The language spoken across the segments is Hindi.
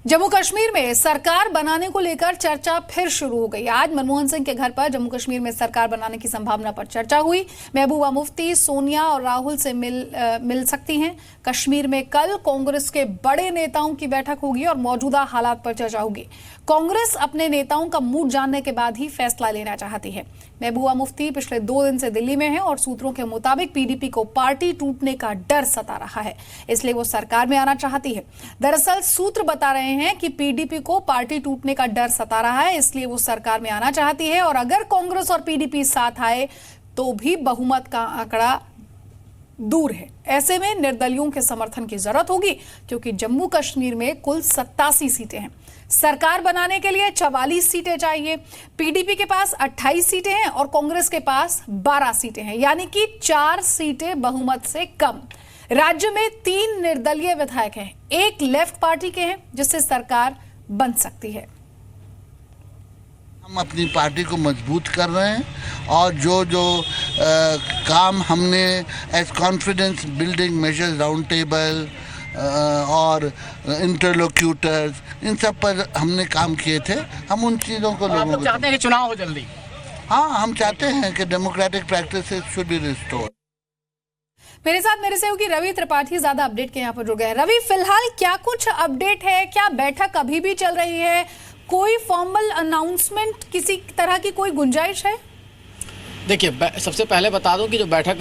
जम्मू कश्मीर में सरकार बनाने को लेकर चर्चा फिर शुरू हो गई। आज मनमोहन सिंह के घर पर जम्मू कश्मीर में सरकार बनाने की संभावना पर चर्चा हुई। महबूबा मुफ्ती सोनिया और राहुल से मिल सकती हैं। कश्मीर में कल कांग्रेस के बड़े नेताओं की बैठक होगी और मौजूदा हालात पर चर्चा होगी। कांग्रेस अपने नेताओं का मूड जानने के बाद ही फैसला लेना चाहती है। महबूबा मुफ्ती पिछले 2 दिन से दिल्ली में हैं और सूत्रों के मुताबिक पीडीपी को पार्टी टूटने का डर सता रहा है, इसलिए वो सरकार में आना चाहती है। दरअसल सूत्र बता रहे हैं कि पीडीपी को पार्टी टूटने का डर सता रहा है, इसलिए वो सरकार में आना चाहती है और अगर कांग्रेस और पीडीपी साथ आए तो भी बहुमत का आंकड़ा दूर है। ऐसे में निर्दलियों के समर्थन की जरूरत होगी, क्योंकि जम्मू कश्मीर में कुल 87 सीटें हैं। सरकार बनाने के लिए 44 सीटें चाहिए। पीडीपी के पास 28 सीटें हैं और कांग्रेस के पास 12 सीटें हैं, यानी कि 4 सीटें बहुमत से कम। राज्य में 3 निर्दलीय विधायक हैं, 1 लेफ्ट पार्टी के हैं, जिससे सरकार बन सकती है। हम अपनी पार्टी को मजबूत कर रहे हैं और जो काम हमने as confidence building measures, round table और इंटरलोक्यूटर्स, इन सब पर हमने काम किए थे। हम उन चीज़ों को लोगों को चाहते हैं कि चुनाव हो जल्दी। हाँ, हम चाहते हैं कि democratic practices should be restored. मेरे साथ मेरे सहयोगी रवि त्रिपाठी ज्यादा अपडेट के यहाँ पर जुड़ गए। रवि, फिलहाल क्या कुछ अपडेट है? क्या बैठक अभी भी चल रही है? कोई फॉर्मल अनाउंसमेंट, किसी तरह की कोई गुंजाइश है? देखिए, सबसे पहले बता दूं कि जो बैठक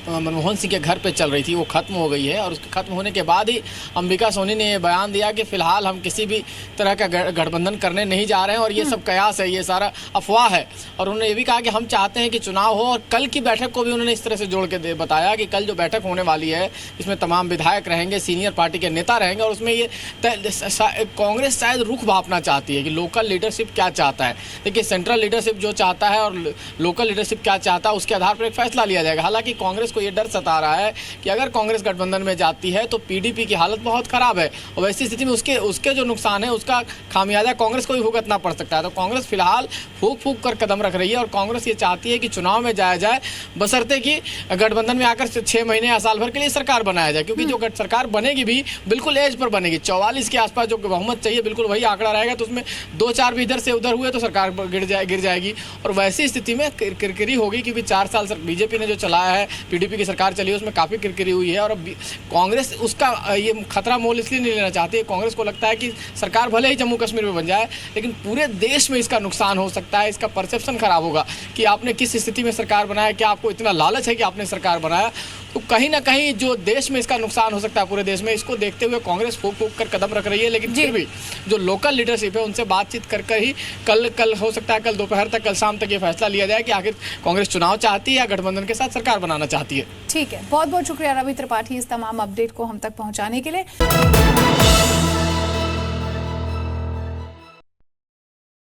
मनमोहन सिंह के घर पे चल रही थी वो खत्म हो गई है और उसके खत्म होने के बाद ही अंबिका सोनी ने ये बयान दिया कि फिलहाल हम किसी भी तरह का गठबंधन करने नहीं जा रहे हैं और ये सब कयास है, ये सारा अफवाह है। और उन्होंने ये भी कहा कि हम चाहते हैं कि चुनाव हो। और कल की बैठक को भी उन्होंने इस तरह से जोड़ के बताया कि कल जो बैठक होने वाली है इसमें तमाम विधायक रहेंगे, सीनियर पार्टी के नेता रहेंगे और उसमें ये कांग्रेस शायद रुख भापना चाहती है कि लोकल लीडरशिप क्या चाहता है। देखिए, सेंट्रल लीडरशिप जो चाहता है और लोकल लीडरशिप क्या चाहता है, उसके आधार पर एक फैसला लिया जाएगा। हालांकि कांग्रेस को यह डर सता रहा है कि अगर कांग्रेस गठबंधन में जाती है तो पीडीपी की हालत बहुत खराब है और वैसी स्थिति में उसके जो नुकसान है उसका खामियाजा कांग्रेस को ही भुगतना पड़ सकता है। तो कांग्रेस फिलहाल फूक फूक कर कदम रख रही है और कांग्रेस ये चाहती है कि चुनाव में जाया जाए, बशर्ते कि गठबंधन में आकर 6 महीने या साल भर के लिए सरकार बनाया जाए, क्योंकि जो सरकार बनेगी भी बिल्कुल एज पर बनेगी। 44 के आसपास जो बहुमत चाहिए बिल्कुल वही आंकड़ा रहेगा, तो उसमें 2-4 भी इधर से उधर हुए तो सरकार गिर जाएगी। और वैसी स्थिति में किरकिरी होगी, क्योंकि 4 साल बीजेपी ने जो चलाया है, पीडीपी की सरकार चली है, उसमें काफ़ी किरकिरी हुई है। और अब कांग्रेस उसका ये खतरा मोल इसलिए नहीं लेना चाहती है। कांग्रेस को लगता है कि सरकार भले ही जम्मू कश्मीर में बन जाए, लेकिन पूरे देश में इसका नुकसान हो सकता है, इसका परसेप्शन खराब होगा कि आपने किस स्थिति में सरकार बनाया, क्या आपको इतना लालच है कि आपने सरकार बनाया। तो कहीं ना कहीं जो देश में इसका नुकसान हो सकता है पूरे देश में, इसको देखते हुए कांग्रेस फूक फूक कर कदम रख रही है। लेकिन फिर भी जो लोकल लीडरशिप है उनसे बातचीत कर ही कल हो सकता है, कल दोपहर तक, कल शाम तक ये फैसला लिया जाए कि आखिर कांग्रेस चुनाव चाहती है या गठबंधन के साथ सरकार बनाना चाहती है। ठीक है, बहुत बहुत शुक्रिया रवि त्रिपाठी इस तमाम अपडेट को हम तक पहुंचाने के लिए।